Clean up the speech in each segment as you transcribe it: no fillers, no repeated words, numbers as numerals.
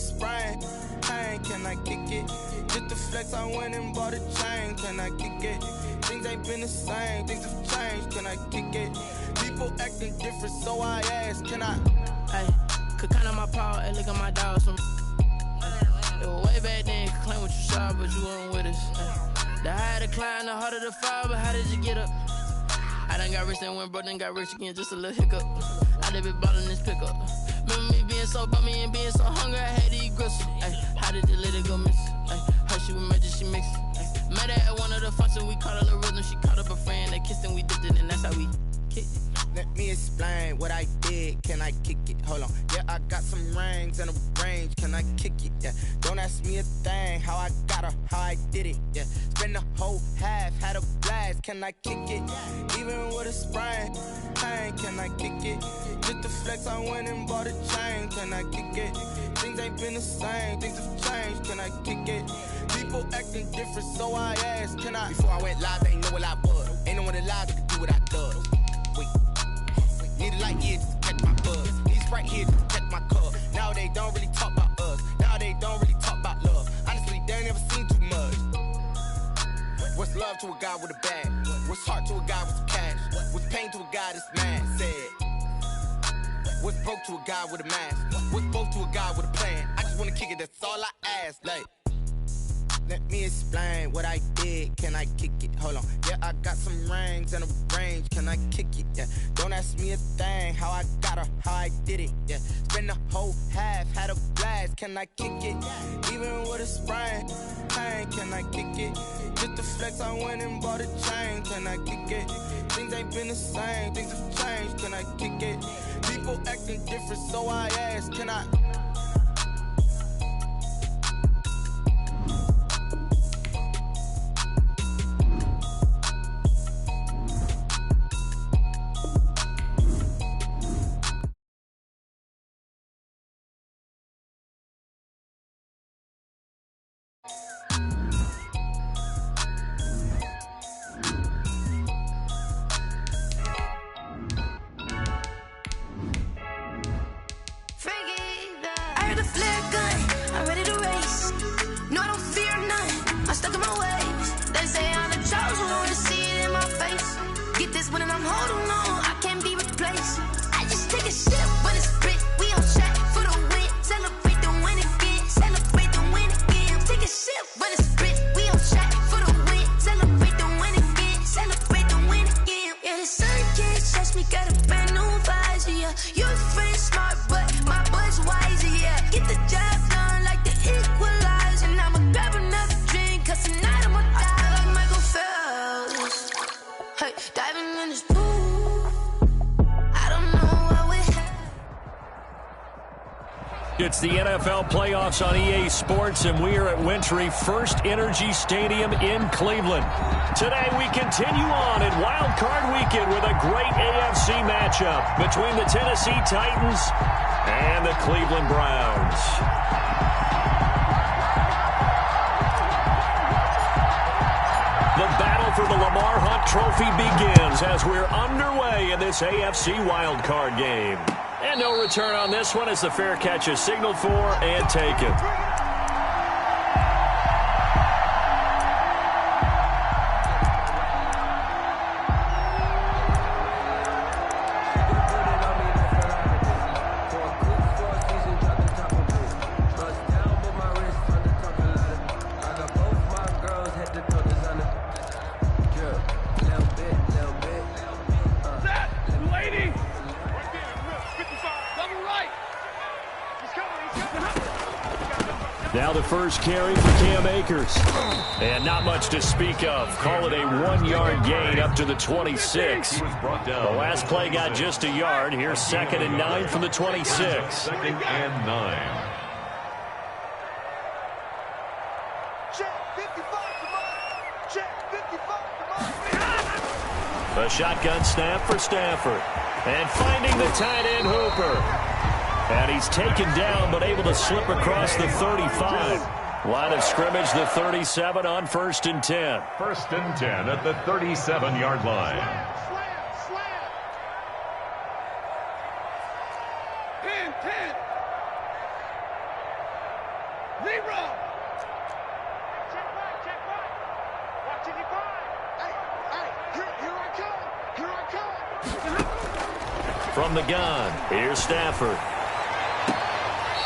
sprain. Pain, can I kick it? Just the flex, I went and bought a chain. Can I kick it? Things ain't been the same, things have changed. Can I kick it? People acting different, so I ask, can I? Hey, could count on my power, hey, look at my dogs. It was way back then, could claim what you saw, but you weren't with us. The higher the climb, the harder the fall, but how did you get up? I done got rich and went broke, then got rich again, just a little hiccup. I done been ballin' this pickup. Remember me being so bummy and being so hungry, I had to eat gristle. Ay, how did the lady go miss? Ay, how she was magic, she mixed. Met her at one of the functions, we caught a little rhythm. She caught up a friend, they kissed and we dipped it, and that's how we kicked it. Let me explain what I did. Can I kick it? Hold on. Yeah, I got some rings and a range. Can I kick it? Yeah. Don't ask me a thing. How I got her, how I did it. Yeah. Spend the whole half, had a blast. Can I kick it? Even with a sprain. Pain, can I kick it? Just the flex, I went and bought a chain. Can I kick it? Things ain't been the same. Things have changed. Can I kick it? People acting different, so I ask, can I? Before I went live, they ain't know what I was. Ain't no one alive that could do what I does. Wait. Need a light here just to catch my buzz. Need Sprite here just to catch my cup. Now they don't really talk about us. Now they don't really talk about love. Honestly, they ain't never seen too much. What's love to a guy with a bag? What's heart to a guy with some cash? What's pain to a guy that's mad? Said. What's broke to a guy with a mask? What's both to a guy with a plan? I just wanna kick it, that's all I ask. Like, let me explain what I did. Can I kick it? Hold on. Yeah, I got some rings and a range. Can I kick it? Yeah. Don't ask me a thing. How I got her, how I did it. Yeah. Spend the whole half, had a blast. Can I kick it? Even with a sprain. Pain, can I kick it? Just the flex, I went and bought a chain. Can I kick it? Things ain't been the same. Things have changed. Can I kick it? People acting different, so I ask, can I? It's the NFL playoffs on EA Sports, and we are at Wintry First Energy Stadium in Cleveland. Today, we continue on in Wild Card Weekend with a great AFC matchup between the Tennessee Titans and the Cleveland Browns. The battle for the Lamar Hunt Trophy begins as we're underway in this AFC Wild Card game. And no return on this one as the fair catch is signaled for and taken. Now the first carry for Cam Akers. And not much to speak of. Call it a 1-yard gain up to the 26. The last play got just a yard. Here's 2nd and 9 from the 26. 2nd and 9. A shotgun snap for Stafford. And finding the tight end Hooper. And he's taken down, but able to slip across the 35. Line of scrimmage, the 37 on 1st and 10. 1st and 10 at the 37-yard line. From the gun, here's Stafford.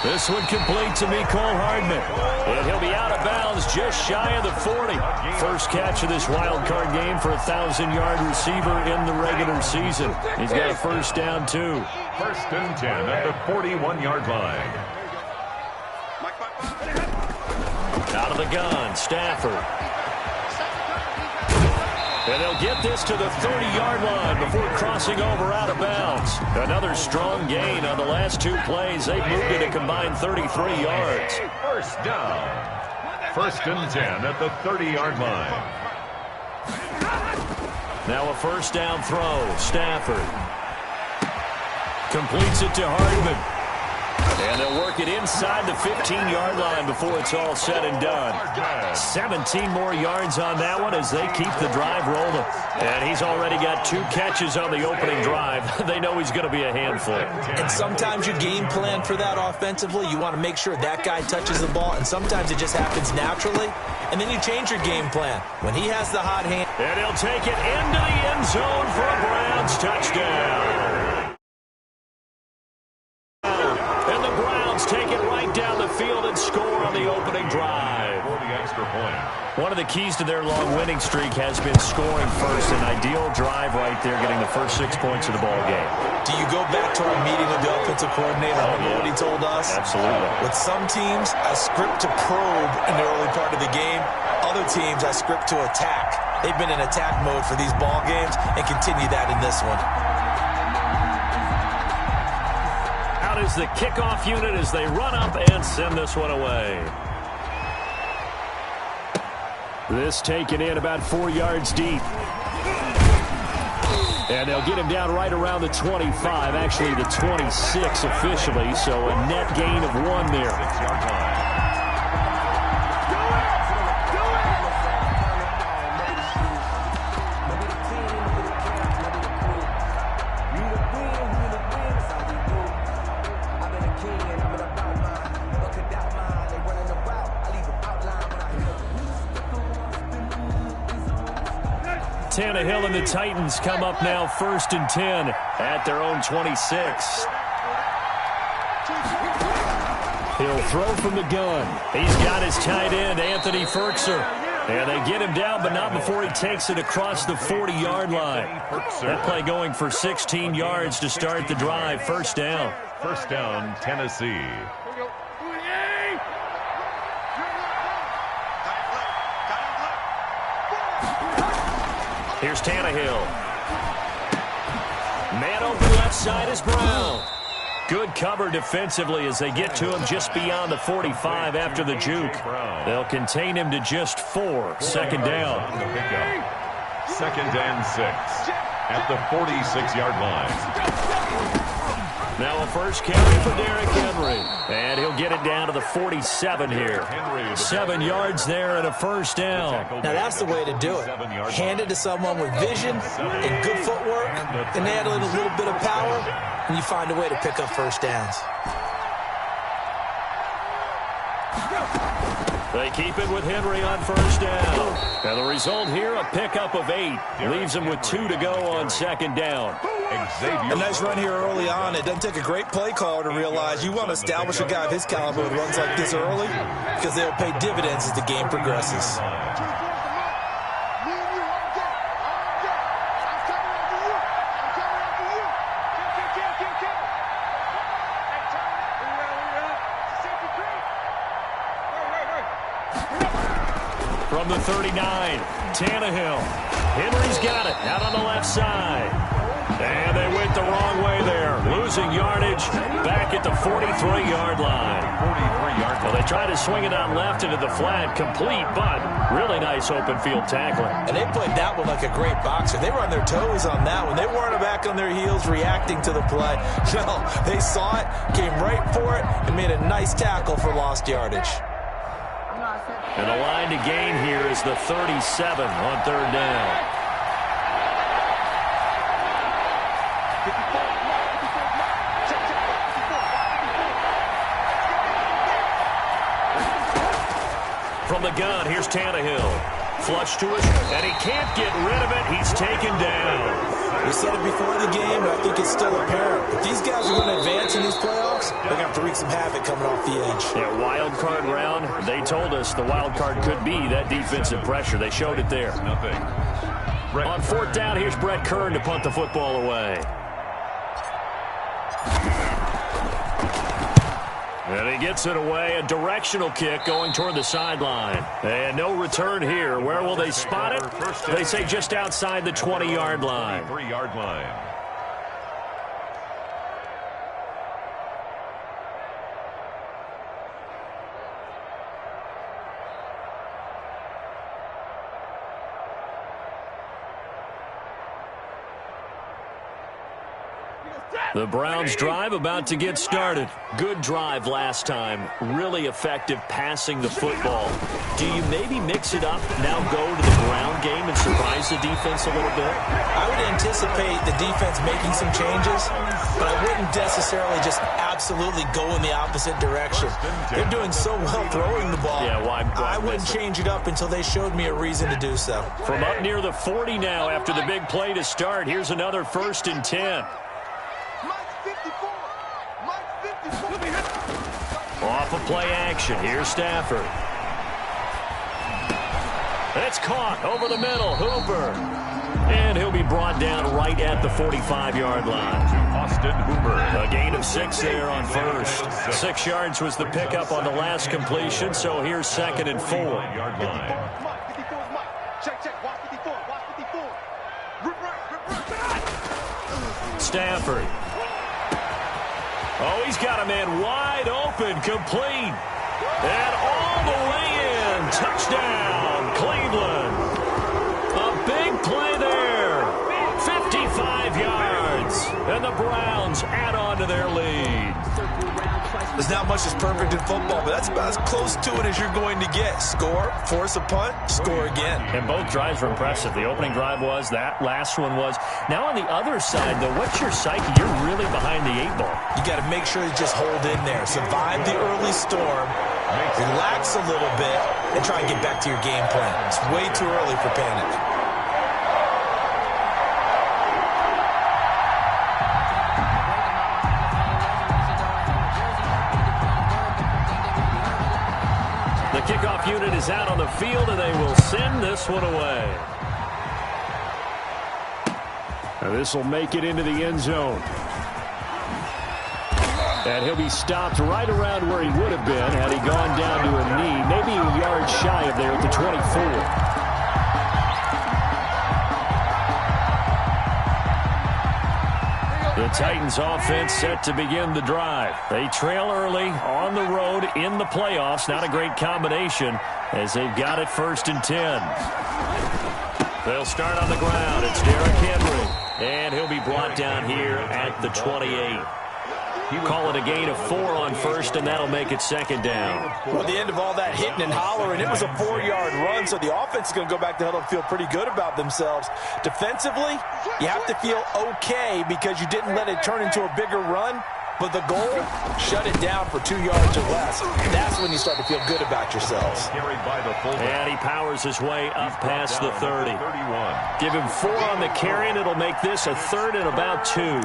This one complete to Mecole Hardman. And he'll be out of bounds just shy of the 40. First catch of this wild card game for a 1,000-yard receiver in the regular season. He's got a first down, too. First and 10 at the 41-yard line. Out of the gun, Stafford. And they'll get this to the 30-yard line before crossing over out of bounds. Another strong gain on the last two plays. They've moved it a combined 33 yards. First down. First and 10 at the 30-yard line. Now a first down throw. Stafford completes it to Hardman. And they'll work it inside the 15-yard line before it's all said and done. 17 more yards on that one as they keep the drive rolling. And he's already got 2 catches on the opening drive. They know he's going to be a handful. And sometimes you game plan for that offensively. You want to make sure that guy touches the ball, and sometimes it just happens naturally. And then you change your game plan when he has the hot hand. And he'll take it into the end zone for a Browns touchdown. And the Browns take it right down the field and score on the opening drive. For the extra point. One of the keys to their long winning streak has been scoring first. An ideal drive right there, getting the first 6 points of the ball game. Do you go back to our meeting with the offensive coordinator? Remember what he told us? Absolutely. With some teams, I script to probe in the early part of the game. Other teams, I script to attack. They've been in attack mode for these ball games and continue that in this one. Out is the kickoff unit as they run up and send this one away. This taken in about 4 yards deep. And they'll get him down right around the 25, actually the 26 officially, so a net gain of 1 there. 6-yard line. Tannehill and the Titans come up now first and 10 at their own 26. He'll throw from the gun. He's got his tight end, Anthony Ferkser. And they get him down, but not before he takes it across the 40-yard line. That play going for 16 yards to start the drive. First down. First down, Tennessee. Here's Tannehill. Man open left side is Brown. Good cover defensively as they get to him just beyond the 45 after the juke. They'll contain him to just 4. Second down. Second and 6 at the 46-yard line. Now a first carry for Derrick Henry. And he'll get it down to the 47 here. 7 yards there and a first down. Now that's the way to do it. Hand it to someone with vision and good footwork, and add a little bit of power, and you find a way to pick up first downs. They keep it with Henry on first down. And the result here, a pickup of 8. Leaves him with 2 to go on second down. A nice run here early on. It doesn't take a great play caller to realize you want to establish a guy of his caliber who runs like this early because they'll pay dividends as the game progresses. From the 39, Tannehill. Henry's got it out on the left side. And they went the wrong way there. Losing yardage back at the 43-yard line. 43-yard Well, they tried to swing it out left into the flat, complete, but really nice open field tackling. And they played that one like a great boxer. They were on their toes on that one. They weren't back on their heels reacting to the play. No, they saw it, came right for it, and made a nice tackle for lost yardage. And the line to gain here is the 37 on third down. From the gun, here's Tannehill. Flush to it, and he can't get rid of it. He's taken down. We said it before the game, but I think it's still apparent. If these guys are going to advance in these playoffs, they're going to have to wreak some havoc coming off the edge. Yeah, wild card round. They told us the wild card could be that defensive pressure. They showed it there. On fourth down, here's Brett Kern to punt the football away. And he gets it away, a directional kick going toward the sideline. And no return here. Where will they spot it? They say just outside the 20-yard line. 3-yard line. The Browns drive about to get started. Good drive last time. Really effective passing the football. Do you maybe mix it up, now go to the ground game and surprise the defense a little bit? I would anticipate the defense making some changes, but I wouldn't necessarily just absolutely go in the opposite direction. They're doing so well throwing the ball. Yeah, why I wouldn't change it up until they showed me a reason to do so. From up near the 40 now after the big play to start, here's another 1st and 10. Off of play action, here's Stafford. It's caught over the middle, Hooper. And he'll be brought down right at the 45-yard line. Austin Hooper. A gain of 6 there on first. 6 yards was the pickup on the last completion, so here's 2nd and 4. Yard line. Stafford. Oh, he's got a man wide open, complete. And all the way in. Touchdown, Cleveland. A big play there. 55 yards. And the Browns add on to their lead. There's not much that's perfect in football, but that's about as close to it as you're going to get. Score, force a punt, score again. And both drives were impressive. The opening drive was, that last one was. Now on the other side, though, what's your psyche? You're really behind the 8 ball. You got to make sure you just hold in there. Survive the early storm, relax a little bit, and try and get back to your game plan. It's way too early for panic. Kickoff unit is out on the field, and they will send this one away. Now this will make it into the end zone. And he'll be stopped right around where he would have been had he gone down to a knee, maybe a yard shy of there at the 24. The Titans offense set to begin the drive. They trail early on the road in the playoffs. Not a great combination as they've got it 1st and 10. They'll start on the ground. It's Derrick Henry. And he'll be brought down here at the 28. Call it a gain of 4 on first, and that'll make it 2nd down. Well, at the end of all that hitting and hollering, it was a 4-yard run, so the offense is going to go back to huddle and feel pretty good about themselves. Defensively, you have to feel okay because you didn't let it turn into a bigger run, but the goal, shut it down for 2 yards or less. That's when you start to feel good about yourselves. And he powers his way up past the 30. Give him 4 on the carry, and it'll make this a 3rd and about 2.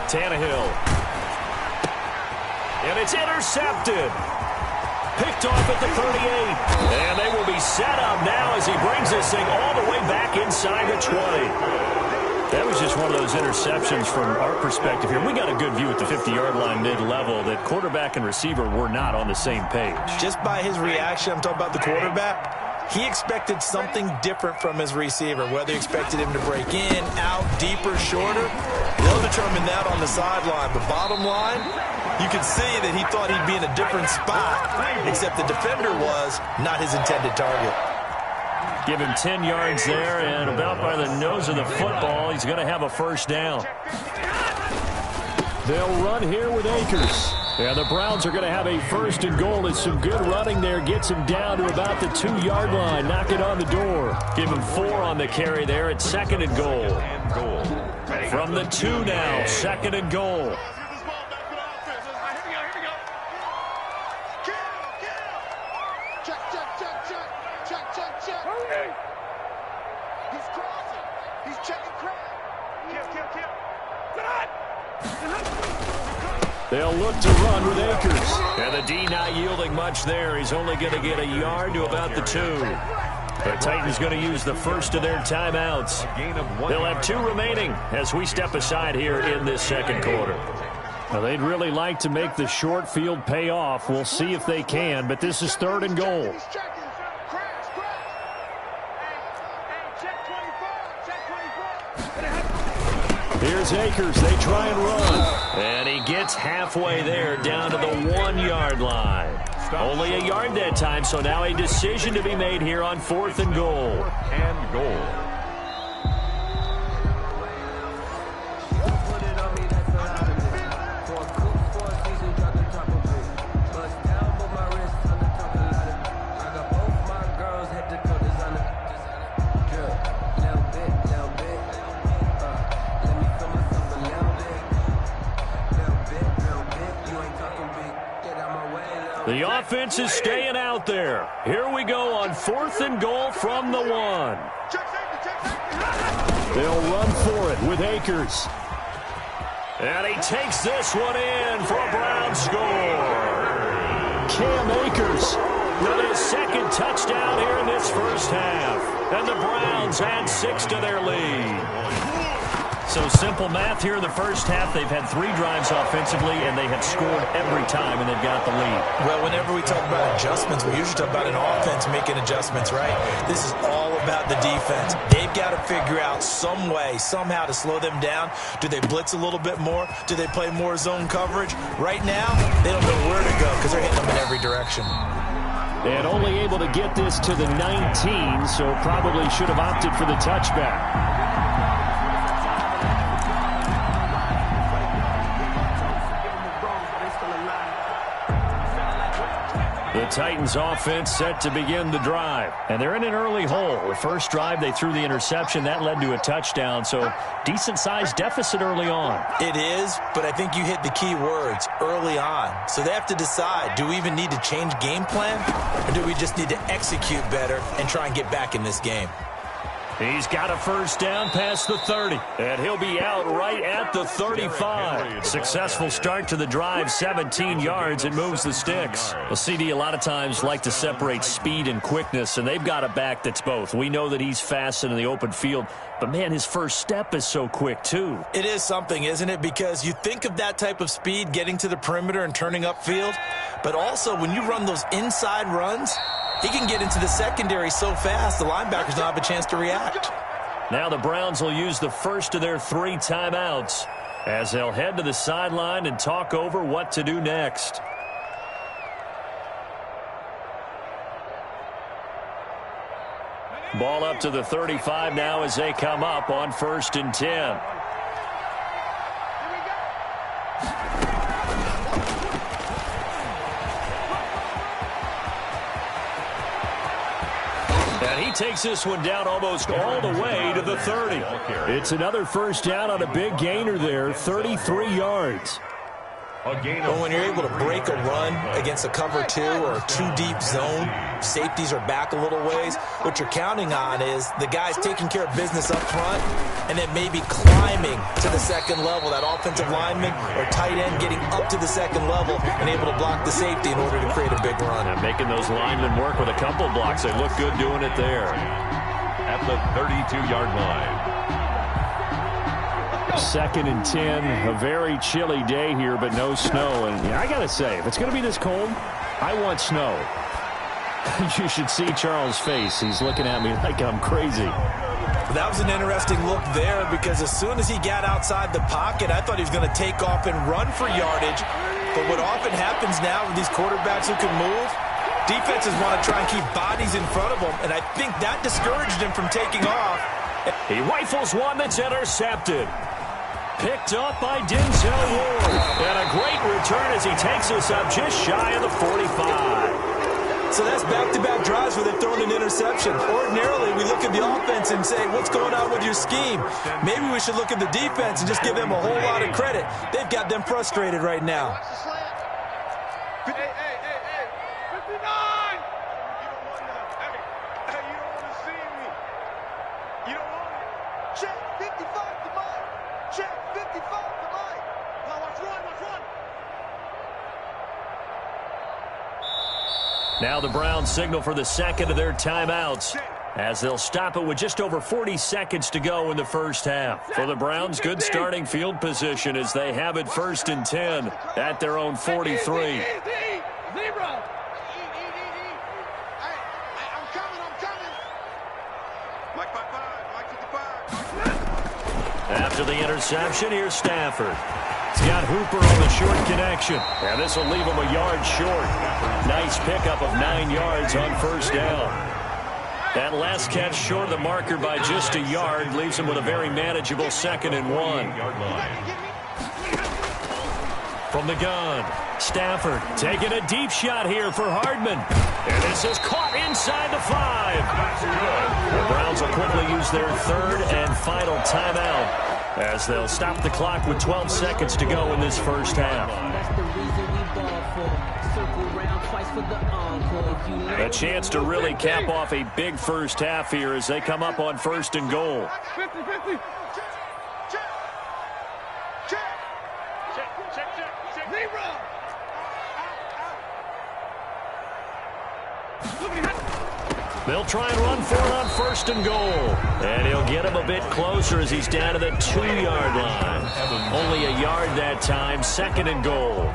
Tannehill. And it's intercepted. Picked off at the 38. And they will be set up now as he brings this thing all the way back inside the 20. That was just one of those interceptions from our perspective here. We got a good view at the 50-yard line mid-level that quarterback and receiver were not on the same page. Just by his reaction, I'm talking about the quarterback, he expected something different from his receiver, whether he expected him to break in, out, deeper, shorter. They'll determine that on the sideline. But bottom line, you can see that he thought he'd be in a different spot, except the defender was not his intended target. Give him 10 yards there, and about by the nose of the football, he's going to have a 1st down. They'll run here with Akers. Yeah, the Browns are going to have a first and goal. As some good running there gets him down to about the 2-yard line. Knock it on the door. Give him 4 on the carry there at second and goal. From the 2 now, second and goal. They'll look to run with Akers. And the D not yielding much there. He's only going to get a yard to about the 2. The Titans going to use the first of their timeouts. They'll have 2 remaining as we step aside here in this second quarter. Now, they'd really like to make the short field pay off. We'll see if they can, but this is third and goal. Here's Akers. They try and run. And he gets halfway there down to the 1-yard line. Only a yard that time, so now a decision to be made here on 4th and goal. The offense is staying out there. Here we go on 4th and goal from the 1. They'll run for it with Akers. And he takes this one in for a Brown score. Cam Akers with his second touchdown here in this first half. And the Browns add 6 to their lead. So simple math here in the first half. They've had 3 drives offensively, and they have scored every time, and they've got the lead. Well, whenever we talk about adjustments, we usually talk about an offense making adjustments, right? This is all about the defense. They've got to figure out some way, somehow to slow them down. Do they blitz a little bit more? Do they play more zone coverage? Right now, they don't know where to go because they're hitting them in every direction. And only able to get this to the 19, so probably should have opted for the touchback. The Titans offense set to begin the drive. And they're in an early hole. The first drive, they threw the interception. That led to a touchdown. So decent-sized deficit early on. It is, but I think you hit the key words, early on. So they have to decide, do we even need to change game plan? Or do we just need to execute better and try and get back in this game? He's got a first down past the 30, and he'll be out right at the 35. Successful start to the drive, 17 yards, and moves the sticks. Well, CD a lot of times like to separate speed and quickness, and they've got a back that's both. We know that he's fast in the open field, but, man, his first step is so quick, too. It is something, isn't it? Because you think of that type of speed getting to the perimeter and turning upfield, but also when you run those inside runs, he can get into the secondary so fast, the linebackers don't have a chance to react. Now the Browns will use the first of their 3 timeouts as they'll head to the sideline and talk over what to do next. Ball up to the 35 now as they come up on 1st and 10. And he takes this one down almost all the way to the 30. It's another first down on a big gainer there, 33 yards. Well, when you're able to break a run against a cover 2 or a 2-deep zone, safeties are back a little ways. What you're counting on is the guys taking care of business up front and then maybe climbing to the second level, that offensive lineman or tight end getting up to the second level and able to block the safety in order to create a big run. And making those linemen work with a couple blocks. They look good doing it there. At the 32-yard line. 2nd and 10, a very chilly day here, but no snow. And I got to say, if it's going to be this cold, I want snow. You should see Charles' face. He's looking at me like I'm crazy. That was an interesting look there because as soon as he got outside the pocket, I thought he was going to take off and run for yardage. But what often happens now with these quarterbacks who can move, defenses want to try and keep bodies in front of them, and I think that discouraged him from taking off. He rifles one that's intercepted. Picked up by Denzel Ward. And a great return as he takes us up just shy of the 45. So that's back-to-back drives where they've thrown an interception. Ordinarily, we look at the offense and say, what's going on with your scheme? Maybe we should look at the defense and just give them a whole lot of credit. They've got them frustrated right now. Now the Browns signal for the second of their timeouts as they'll stop it with just over 40 seconds to go in the first half. For the Browns, good starting field position as they have it 1st and 10 at their own 43. After the interception, here's Stafford. He's got Hooper on the short connection. And this will leave him a yard short. Nice pickup of 9 yards on first down. That last catch short of the marker by just a yard leaves him with a very manageable 2nd and 1. From the gun, Stafford taking a deep shot here for Hardman. And this is caught inside the 5. The Browns will quickly use their 3rd and final timeout as they'll stop the clock with 12 seconds to go in this first half. A chance to really cap off a big first half here as they come up on 1st and goal. They'll try and run for it on 1st and goal. And he'll get him a bit closer as he's down to the 2-yard line. Only a yard that time, 2nd and goal.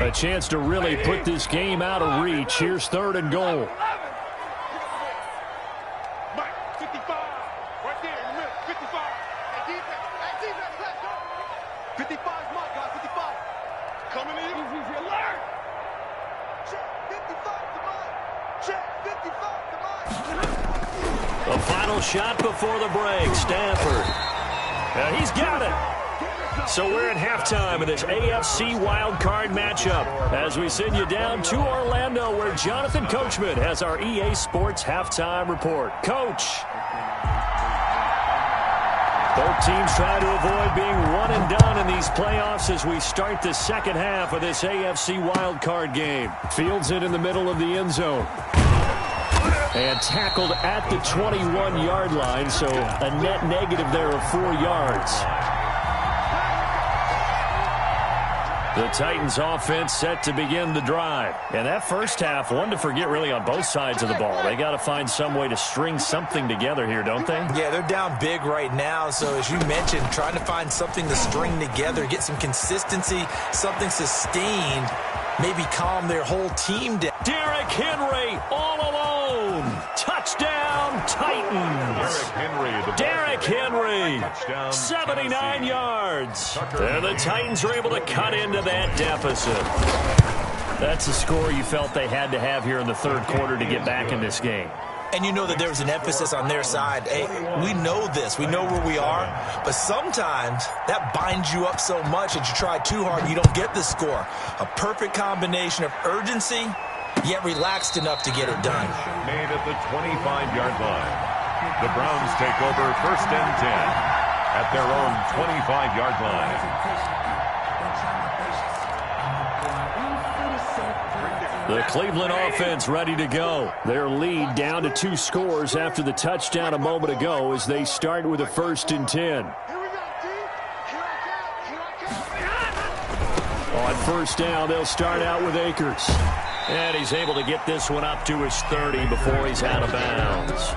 A chance to really put this game out of reach. Here's 3rd and goal. The final shot before the break, Stafford. He's got it. So we're at halftime of this AFC wildcard matchup as we send you down to Orlando where Jonathan Coachman has our EA Sports halftime report. Coach. Both teams try to avoid being one and done in these playoffs as we start the second half of this AFC wildcard game. Fields it in the middle of the end zone. And tackled at the 21-yard line, so a net negative there of 4 yards. The Titans offense set to begin the drive. And that first half, one to forget really on both sides of the ball. They got to find some way to string something together here, don't they? Yeah, they're down big right now. So as you mentioned, trying to find something to string together, get some consistency, something sustained, maybe calm their whole team down. Derrick Henry all alone. Touchdown, Titans. Derrick Henry, 79 yards. And the Titans are able to cut into that deficit. That's a score you felt they had to have here in the third quarter to get back in this game. And you know that there was an emphasis on their side. Hey, we know this. We know where we are. But sometimes that binds you up so much that you try too hard and you don't get the score. A perfect combination of urgency, yet relaxed enough to get it done. Made at the 25-yard line. The Browns take over 1st and 10 at their own 25-yard line. The Cleveland offense ready to go. Their lead down to 2 scores after the touchdown a moment ago as they start with a 1st and 10. On 1st down, they'll start out with Akers. And he's able to get this one up to his 30 before he's out of bounds.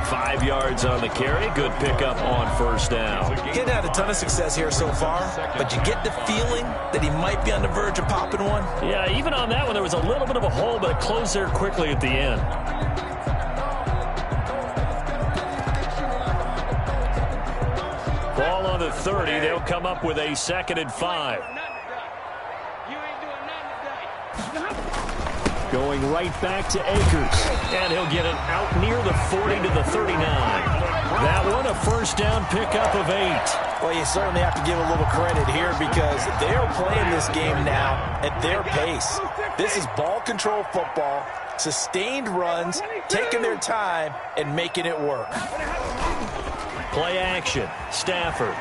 5 yards on the carry. Good pickup on 1st down. He hadn't had a ton of success here so far, but you get the feeling that he might be on the verge of popping one. Yeah, even on that one, there was a little bit of a hole, but it closed there quickly at the end. Ball on the 30. They'll come up with a 2nd and 5. Going right back to Akers. And he'll get it out near the 40 to the 39. That one, a first down pickup of 8. Well, you certainly have to give a little credit here because they're playing this game now at their pace. This is ball control football, sustained runs, taking their time, and making it work. Play action. Stafford.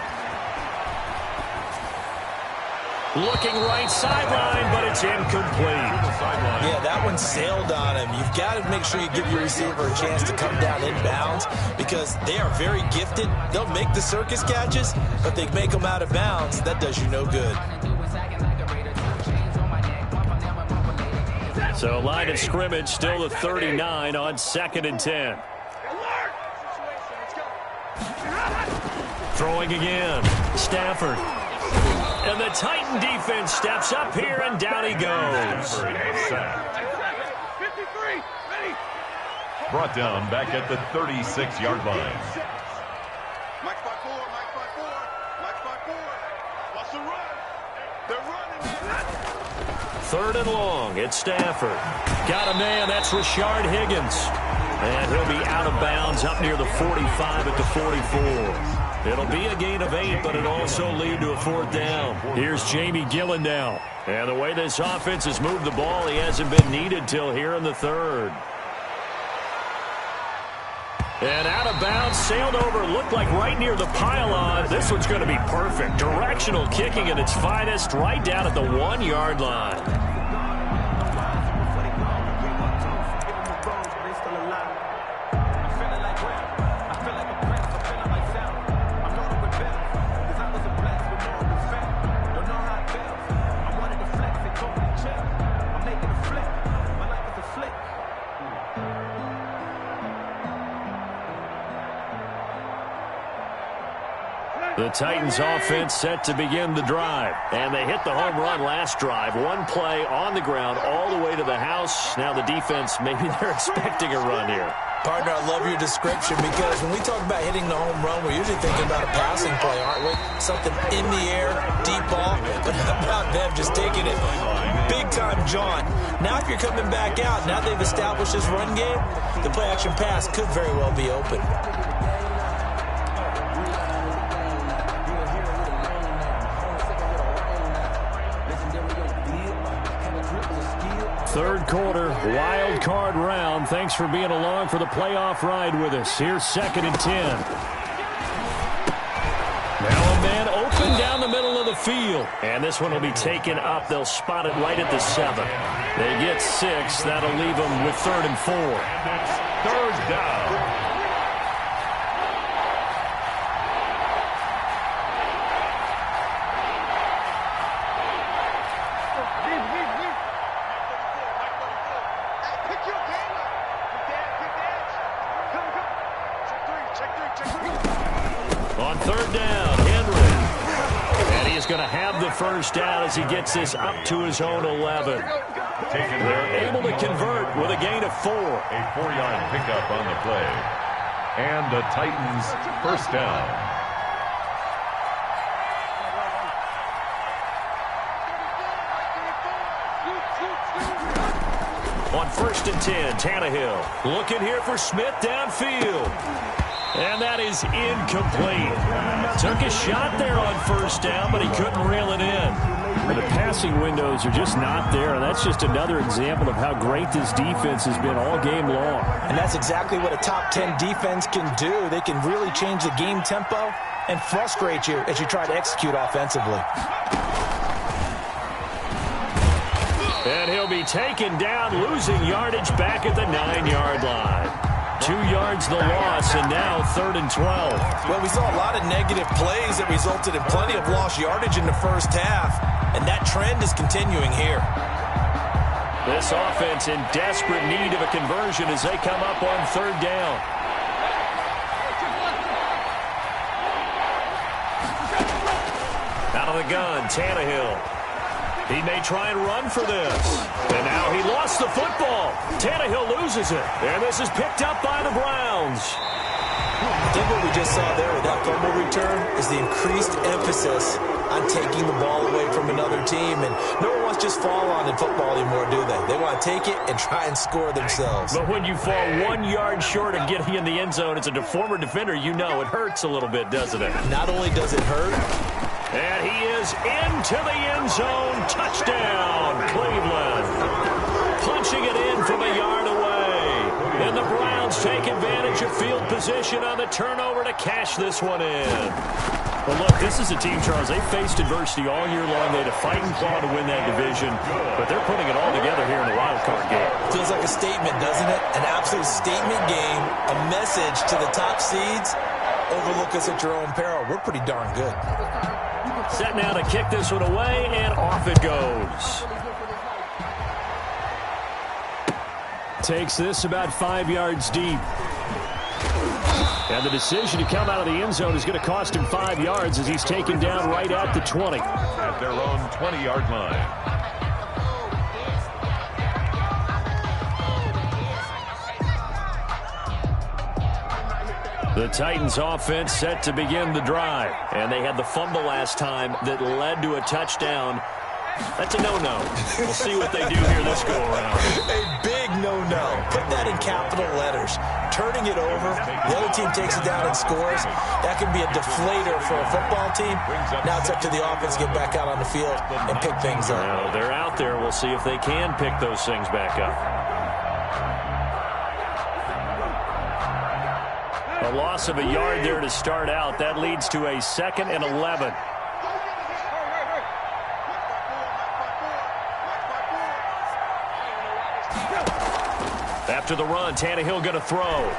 Looking right sideline, but it's incomplete. Yeah, that one sailed on him. You've got to make sure you give your receiver a chance to come down inbounds because they are very gifted. They'll make the circus catches, but they make them out of bounds. That does you no good. So line of scrimmage still the 39 on 2nd and 10. Throwing again. Stafford. And the Titan defense steps up here, and down he goes. Brought down back at the 36-yard line. Mike 5-4, Mike 5-4, Mike 5-4. What's the run? They're running. 3rd and long. It's Stafford. Got a man. That's Rashard Higgins. And he'll be out of bounds up near the 45 at the 44. It'll be a gain of 8, but it'll also lead to a 4th down. Here's Jamie Gillen now. And the way this offense has moved the ball, he hasn't been needed till here in the 3rd. And out of bounds, sailed over, looked like right near the pylon. This one's going to be perfect. Directional kicking at its finest, right down at the 1-yard line. The Titans offense set to begin the drive. And they hit the home run last drive. One play on the ground all the way to the house. Now the defense, maybe they're expecting a run here. Partner, I love your description because when we talk about hitting the home run, we're usually thinking about a passing play, aren't we? Something in the air, deep ball. But how about them just taking it big time, John? Now if you're coming back out, now they've established this run game, the play action pass could very well be open. 3rd quarter, wild card round. Thanks for being along for the playoff ride with us. Here's 2nd and 10. Now a man open down the middle of the field. And this one will be taken up. They'll spot it right at the 7. They get 6. That'll leave them with 3rd and 4. Third down. On 3rd down, Henry. And he's going to have the first down as he gets this up to his own 11. They're able to convert with a gain of 4. A 4-yard pickup on the play. And the Titans first down. On 1st and 10, Tannehill looking here for Smith downfield. And that is incomplete. Took a shot there on 1st down, but he couldn't reel it in. And the passing windows are just not there, and that's just another example of how great this defense has been all game long. And that's exactly what a top 10 defense can do. They can really change the game tempo and frustrate you as you try to execute offensively. And he'll be taken down, losing yardage back at the 9-yard line. 2 yards the loss, and now 3rd and 12. Well, we saw a lot of negative plays that resulted in plenty of lost yardage in the first half, and that trend is continuing here. This offense in desperate need of a conversion as they come up on 3rd down. Out of the gun, Tannehill. He may try and run for this. And now he lost the football. Tannehill loses it. And this is picked up by the Browns. I think what we just saw there with that fumble return is the increased emphasis on taking the ball away from another team. And no one wants to just fall on in football anymore, do they? They want to take it and try and score themselves. But when you fall 1 yard short of getting in the end zone as a former defender, you know it hurts a little bit, doesn't it? Not only does it hurt. And he is into the end zone. Touchdown, Cleveland. Punching it in from a yard away. And the Browns take advantage of field position on the turnover to cash this one in. Well, look, this is a team, Charles. They faced adversity all year long. They had to fight and claw to win that division, but they're putting it all together here in the wild card game. Feels like a statement, doesn't it? An absolute statement game, a message to the top seeds. Overlook us at your own peril. We're pretty darn good. Set now to kick this one away, and off it goes. Takes this about 5 yards deep. And the decision to come out of the end zone is going to cost him 5 yards as he's taken down right at the 20. At their own 20-yard line. The Titans offense set to begin the drive. And they had the fumble last time that led to a touchdown. That's a no-no. We'll see what they do here this go-around. A big no-no. Put that in capital letters. Turning it over, the other team takes it down and scores. That can be a deflator for a football team. Now it's up to the offense to get back out on the field and pick things up. Well, they're out there. We'll see if they can pick those things back up. A loss of a yard there to start out. That leads to a 2nd and 11. After the run, Tannehill going to throw.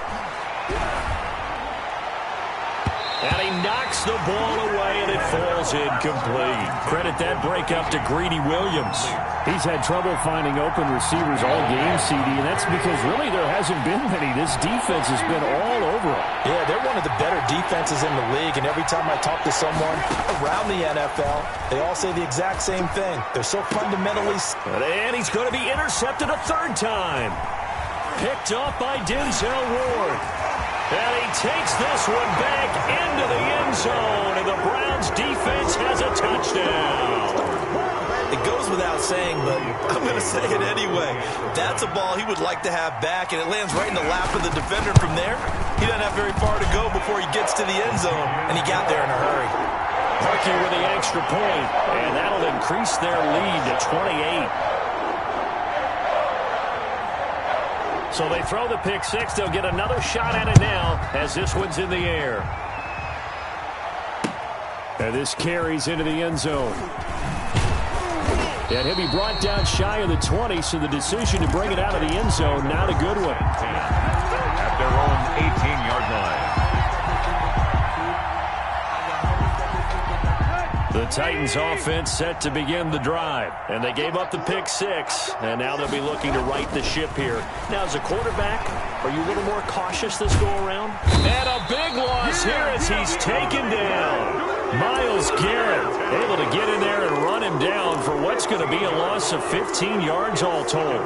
And he knocks the ball away, and it falls incomplete. Credit that breakup to Greedy Williams. He's had trouble finding open receivers all game, CD, and that's because really there hasn't been many. This defense has been all over him. Yeah, they're one of the better defenses in the league, and every time I talk to someone around the NFL, they all say the exact same thing. They're so fundamentally... And he's going to be intercepted a 3rd time. Picked off by Denzel Ward. And he takes this one back into the end zone, and the Browns defense has a touchdown. It goes without saying, but I'm going to say it anyway. That's a ball he would like to have back, and it lands right in the lap of the defender from there. He doesn't have very far to go before he gets to the end zone, and he got there in a hurry. Parkey with the extra point, and that'll increase their lead to 28. So they throw the pick six. They'll get another shot at it now as this one's in the air. And this carries into the end zone. And he'll be brought down shy of the 20, so the decision to bring it out of the end zone, not a good one. At their own 18-yard line. The Titans offense set to begin the drive, and they gave up the pick six, and now they'll be looking to right the ship here. Now, as a quarterback, are you a little more cautious this go-around? And a big loss here as he's taken down. Myles Garrett able to get in there and run him down for what's going to be a loss of 15 yards all told.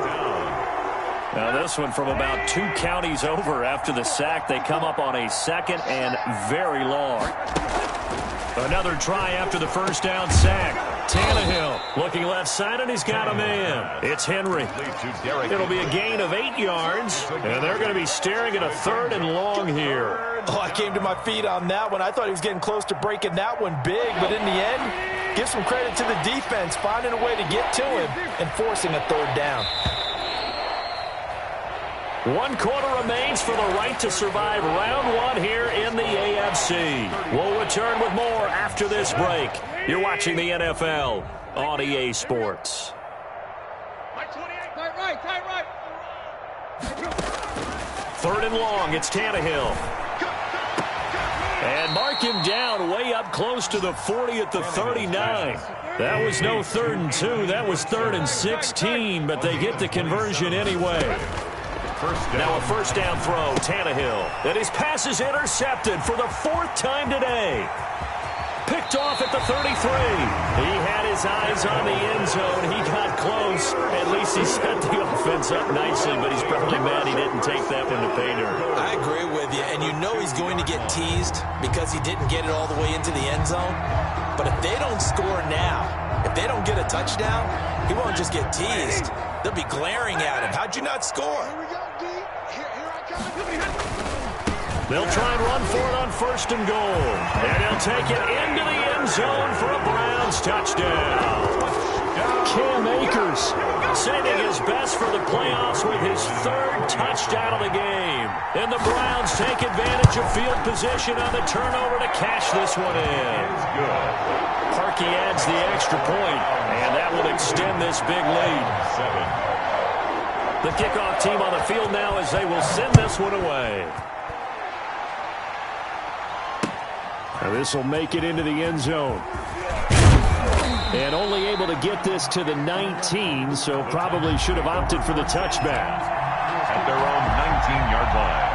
Now, this one from about 2 counties over after the sack. They come up on a 2nd and very long. Another try after the first down sack. Tannehill looking left side, and he's got a man. It's Henry. It'll be a gain of 8 yards, and they're going to be staring at a 3rd and long here. Oh, I came to my feet on that one. I thought he was getting close to breaking that one big, but in the end, give some credit to the defense, finding a way to get to him and forcing a 3rd down. 1 quarter remains for the right to survive round 1 here in the AFC. We'll return with more after this break. You're watching the NFL on EA Sports. Tight right. 3rd and long, it's Tannehill. And mark him down way up close to the 40 at the 39. That was no 3rd and 2, that was 3rd and 16, but they get the conversion anyway. Now a first down throw, Tannehill. And his pass is intercepted for the 4th time today. Picked off at the the 33. He had his eyes on the end zone. He got close. At least he set the offense up nicely, but he's probably mad he didn't take that one to pay dirt. I agree with you, and you know he's going to get teased because he didn't get it all the way into the end zone. But if they don't score now, if they don't get a touchdown, he won't just get teased. They'll be glaring at him. How'd you not score? They'll try and run for it on 1st and goal. And he'll take it into the end zone for a Browns touchdown. Cam Akers saving his best for the playoffs with his 3rd touchdown of the game. And the Browns take advantage of field position on the turnover to cash this one in. Harkey adds the extra point, and that will extend this big lead. The kickoff team on the field now as they will send this one away. Now this will make it into the end zone. And only able to get this to the 19, so probably should have opted for the touchback. At their own 19-yard line.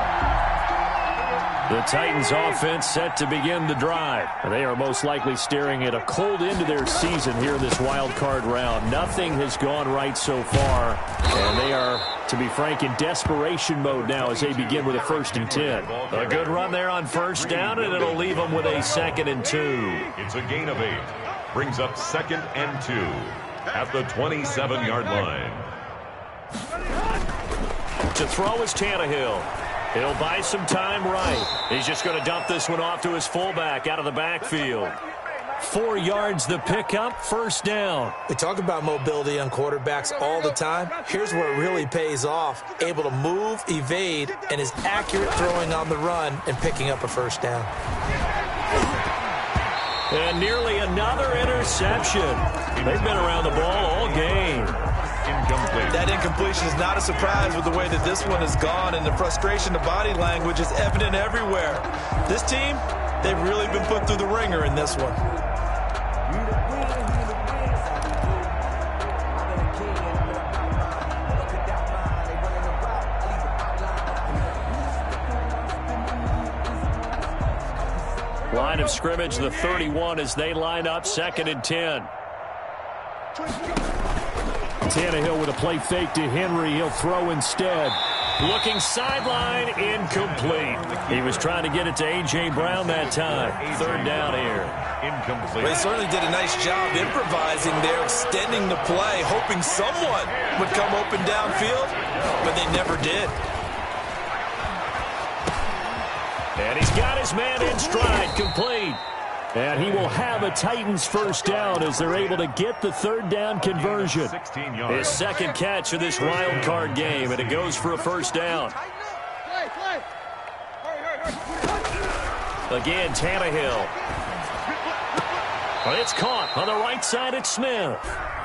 The Titans offense set to begin the drive. They are most likely staring at a cold end to their season here in this wild card round. Nothing has gone right so far, and they are, to be frank, in desperation mode now as they begin with a 1st and 10. A good run there on 1st down, and it'll leave them with a 2nd and 2. It's a gain of 8. Brings up 2nd and 2 at the 27-yard line. To throw is Tannehill. He'll buy some time right. He's just going to dump this one off to his fullback out of the backfield. 4 yards the pickup, 1st down. We talk about mobility on quarterbacks all the time. Here's where it really pays off. Able to move, evade, and is accurate throwing on the run and picking up a 1st down. And nearly another interception. They've been around the ball all game. Incomplete. That incompletion is not a surprise with the way that this one has gone, and the frustration, the body language is evident everywhere. This team, they've really been put through the ringer in this one. Line of scrimmage, the 31 as they line up 2nd and 10. Tannehill with a play fake to Henry. He'll throw instead. Looking sideline, incomplete. He was trying to get it to A.J. Brown that time. 3rd down here. Incomplete. They certainly did a nice job improvising there, extending the play, hoping someone would come open downfield, but they never did. And he's got his man in stride, complete. And he will have a Titans 1st down as they're able to get the 3rd down conversion. 16 yards. His 2nd catch of this wild card game, and it goes for a 1st down. Again, Tannehill. But it's caught on the right side at Smith.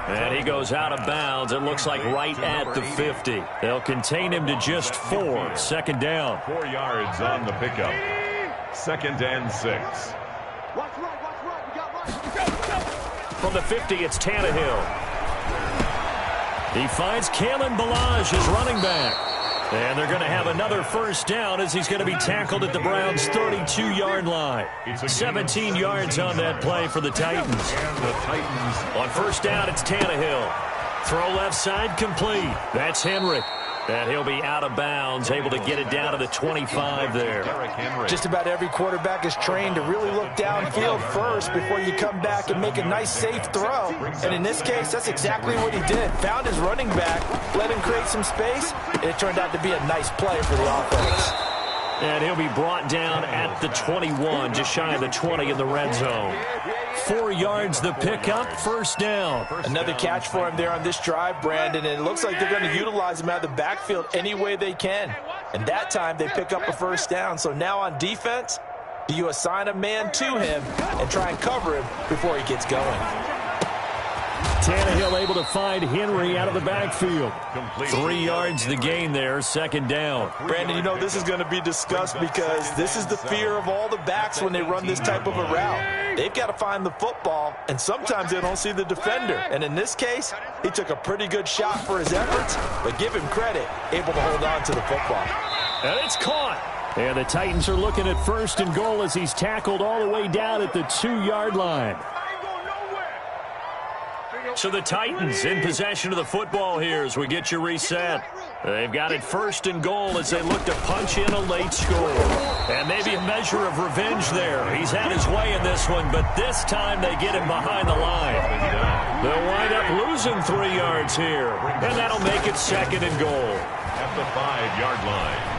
And he goes out of bounds. It looks like right at the 50. They'll contain him to just 4. 2nd down. 4 yards on the pickup. 2nd and 6. From the 50, it's Tannehill. He finds Kalen Ballage, his running back. And they're going to have another 1st down as he's going to be tackled at the Browns' 32-yard line. 17 yards on that play for the Titans. The Titans. On 1st down, it's Tannehill. Throw left side, complete. That's Henry. And he'll be out of bounds, able to get it down to the 25 there. Just about every quarterback is trained to really look downfield first before you come back and make a nice, safe throw. And in this case, that's exactly what he did. Found his running back, let him create some space, and it turned out to be a nice play for the offense. And he'll be brought down at the 21, just shy of the 20 in the red zone. 4 yards the pickup, 1st down. Another catch for him there on this drive, Brandon, and it looks like they're going to utilize him out of the backfield any way they can. And that time they pick up a 1st down. So now on defense, do you assign a man to him and try and cover him before he gets going? Tannehill able to find Henry out of the backfield. 3 yards the gain there, 2nd down. Brandon, you know this is going to be discussed because this is the fear of all the backs when they run this type of a route. They've got to find the football, and sometimes they don't see the defender. And in this case, he took a pretty good shot for his efforts, but give him credit, able to hold on to the football. And it's caught. And the Titans are looking at 1st and goal as he's tackled all the way down at the 2-yard line. So the Titans in possession of the football here as we get you reset. They've got it 1st and goal as they look to punch in a late score. And maybe a measure of revenge there. He's had his way in this one, but this time they get him behind the line. They'll wind up losing 3 yards here, and that'll make it 2nd and goal. At the 5-yard line.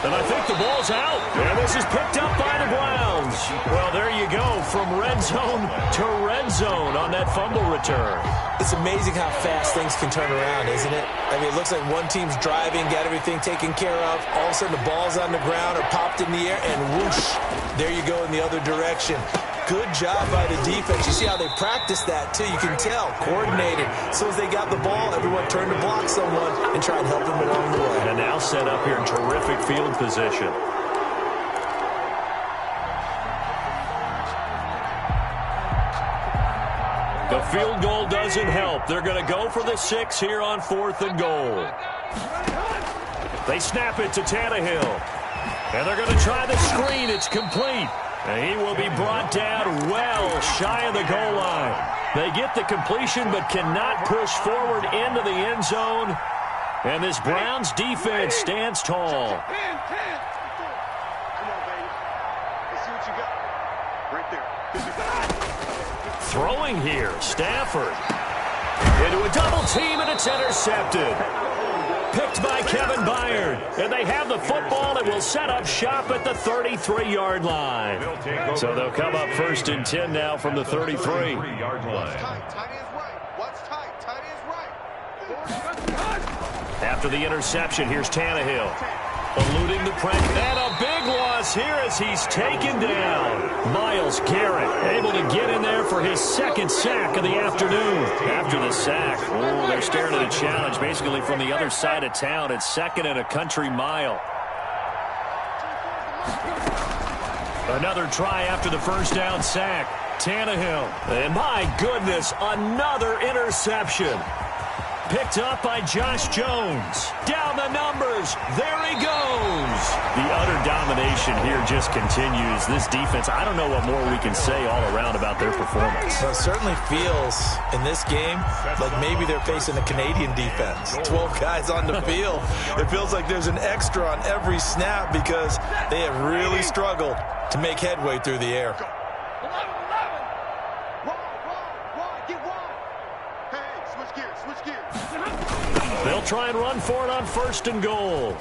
And I think the ball's out. And this is picked up by the Browns. Well, there you go, from red zone to red zone on that fumble return. It's amazing how fast things can turn around, isn't it? I mean, it looks like one team's driving, got everything taken care of. All of a sudden, the ball's on the ground or popped in the air, and whoosh, there you go in the other direction. Good job by the defense. You see how they practice that, too. You can tell, coordinated. As soon as they got the ball, everyone turned to block someone and tried to help them along the way. And now set up here in terrific field position. The field goal doesn't help. They're going to go for the 6 here on 4th and goal. They snap it to Tannehill. And they're going to try the screen. It's complete. And he will be brought down well shy of the goal line. They get the completion but cannot push forward into the end zone. And this Browns defense stands tall. Come on, baby. Let's see what you got. Right there. Throwing here, Stafford. Into a double team, and it's intercepted. Picked by Kevin Byard. And they have the football and will set up shop at the 33-yard line. So they'll come up 1st and 10 now from the 33-yard line. After the interception, here's Tannehill. Eluding the pressure. And a big loss here as he's taken down. Myles Garrett able to get in there for his 2nd sack of the afternoon. After the sack, they're staring at a challenge basically from the other side of town. It's 2nd and a country mile. Another try after the 1st down sack. Tannehill. And my goodness, another interception. Picked up by Josh Jones. Down the numbers. There he goes. The utter domination here just continues. This defense, I don't know what more we can say all around about their performance. Well, it certainly feels in this game like maybe they're facing a Canadian defense. 12 guys on the field. It feels like there's an extra on every snap because they have really struggled to make headway through the air. They'll try and run for it on 1st and goal.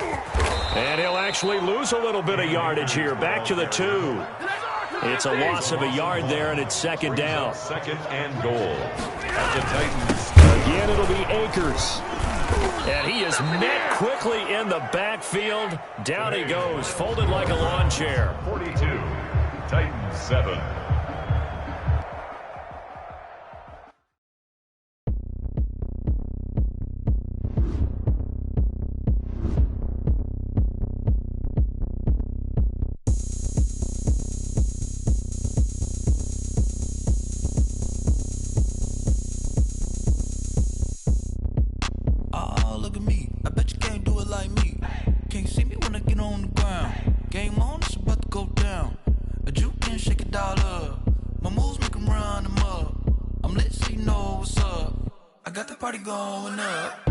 And he'll actually lose a little bit of yardage here. Back to the 2. It's a loss of a yard there, and it's 2nd down. 2nd and goal. At the Titans. Again, it'll be Akers. And he is met quickly in the backfield. Down he goes, folded like a lawn chair. 42. Titans 7. Got the party going up.